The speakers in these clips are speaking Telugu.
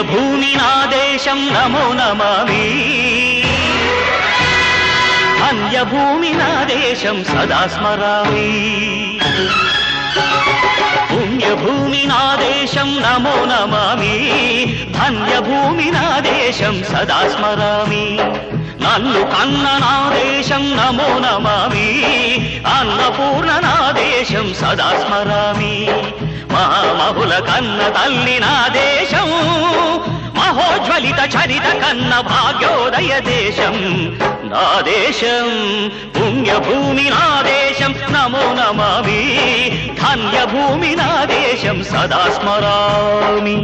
పుణ్యభూమి నా దేశం నమో నమామి ధన్యభూమి నా దేశం సదా స్మరామి పుణ్యభూమి నా దేశం నమో నమామి ధన్యభూమి నా దేశం సదా స్మరామి నన్ను కన్న నా దేశం నమో నమామి అన్నపూర్ణ నా దేశం సదా స్మరామి మహామహుల కన్న తల్లి నా దేశం మహోజ్వలిత చరిత కన్న భాగ్యోదయ దేశం నా దేశం పుణ్యభూమి నా దేశం నమో నమామి ధన్యభూమి నా దేశం సదా స్మరామి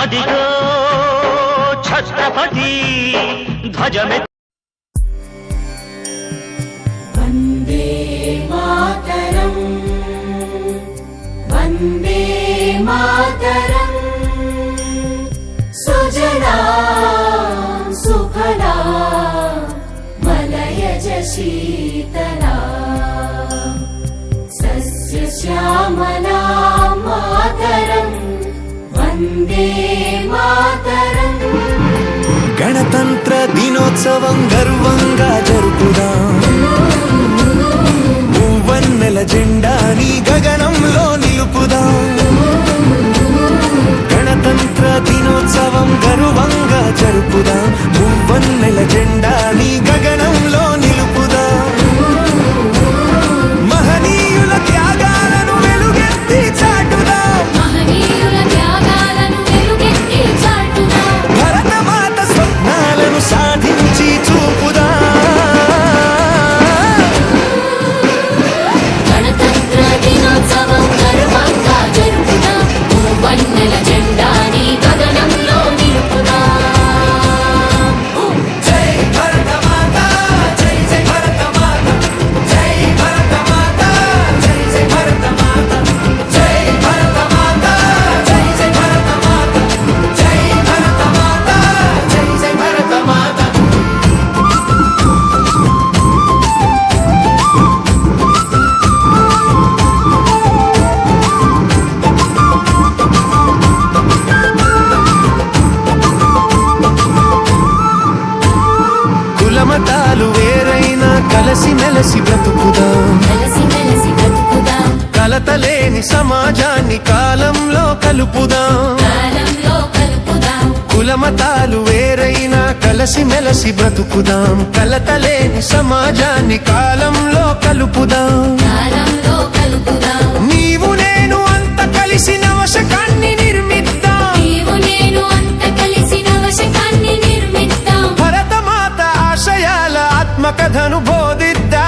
అదిగో ఛత్రపతి ధ్వజమె వందే మాతరం వందే మాతరం సుజలాం సుఫలాం మలయజ శీతలాం సస్యశ్యామలాం మాతరం వందే మాతరం గణతంత్ర దినోత్సవం గర్వంగా జరుపుదాం మూవన్నెల జెండాని గగనంలో నిలుపుదాం గణతంత్ర దినోత్సవం గర్వంగా జరుపుదాం మూవన్నెల జెండాని గగనంలో నిలుపుదాం మహనీయుల త్యాగాలను వెలుగెత్తి చాటుదాం భరతమాత స్వప్నాలను సాధించి చూపుదాం గణతంత్ర దినోత్సవం గర్వంగా జరుపుదాం మూవన్నెల జెండాని గగనంలో నిలుపుదాం జై భరతమాత జై జై భరతమాత జై భరతమాత జై జై భరతమాత జై భరతమాత జై జై భరతమాత జై భరతమాత జై జై భరతమాత కులమతాలు వేరైనా కలిసి మెలసి బ్రతుకుదాం కలిసి మెలిసి బ్రతుకుదాం కలతలేని సమాజాన్ని కాలంలో కలుపుదాం కాలంలో కలుపుదాం కులమతాలు వేరైనా కలిసి మెలసి బ్రతుకుదాం కలతలేని సమాజాన్ని కాలంలో కలుపుదాం కాలంలో కలుపుదాం నీవు నేను అంత కలిసి నవశకాన్ని నిర్మిద్దాం నీవు నేను అంత కలిసి నవశకాన్ని నిర్మిద్దాం భరతమాత ఆశయాల ఆత్మకథను బోధిద్దాం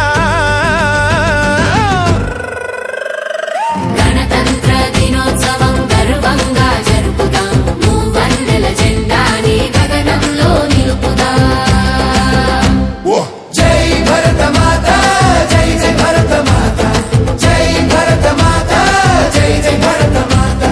గణతంత్ర దినోత్సవం గర్వంగా జరుపుదాం మూవన్నెల జెండాని గగనంలో నిలుపుదాం జై భరతమాత జై జై భరతమాత జై భరతమాత జై జై భరతమాత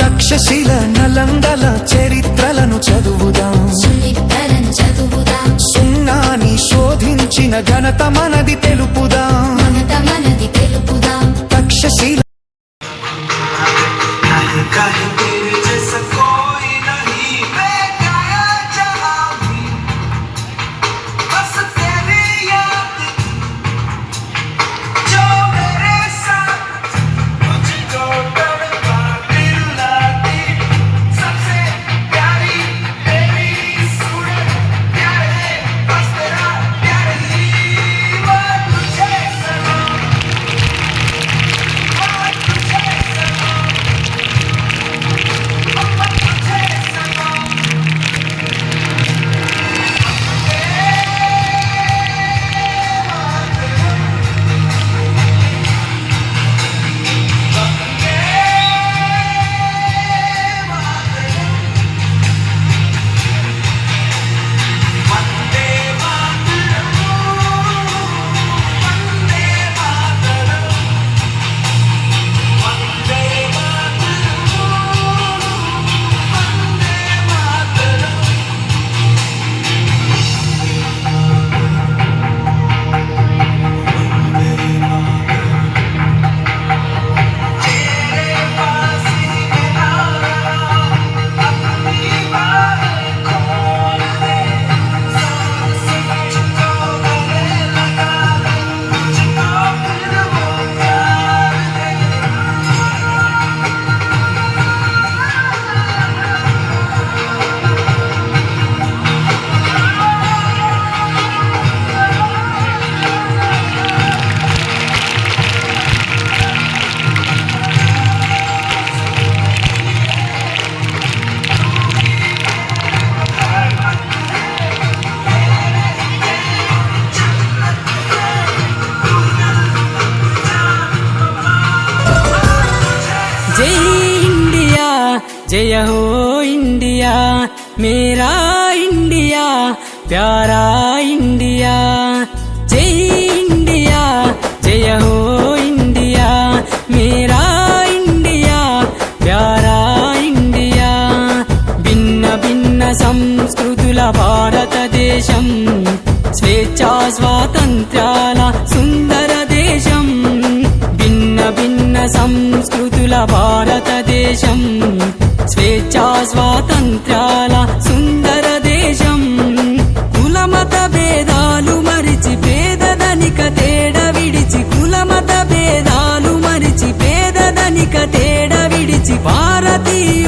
తక్షశిల నలందల చరిత్రలను చదువుదాం సులిత్తలను చదువుదాం సున్నాని శోధించిన ఘనత మనది తెలుపుదాం మనత మనది తెలుపుదాం తక్షశిల कहीं तेरे जैसा कोई नहीं बेगाया जहां भी बस तेरी याद जो मेरे साथ मुझको तड़पा दिल लाती सबसे प्यारी तेरी सूरत प्यार है बस तेरा प्यार ही वो तुझे सनम जय हो इंडिया मेरा इंडिया प्यारा इंडिया जय इंडिया जय हो इंडिया मेरा इंडिया प्यारा इंडिया भिन्न भिन्न संस्कृतुల భారతదేశం స్వేచ్ఛా స్వాతంత్ర్యాల సుందర దేశం భిన్న భిన్న సంస్కృతుల భారతదేశం స్వేచ్ఛా స్వాతంత్ర్యాల సుందర దేశం కులమత భేదాలు మరిచి పేదదనిక తేడ విడిచి కులమత భేదాలు మరిచి పేదదనిక తేడ విడిచి భారతీయ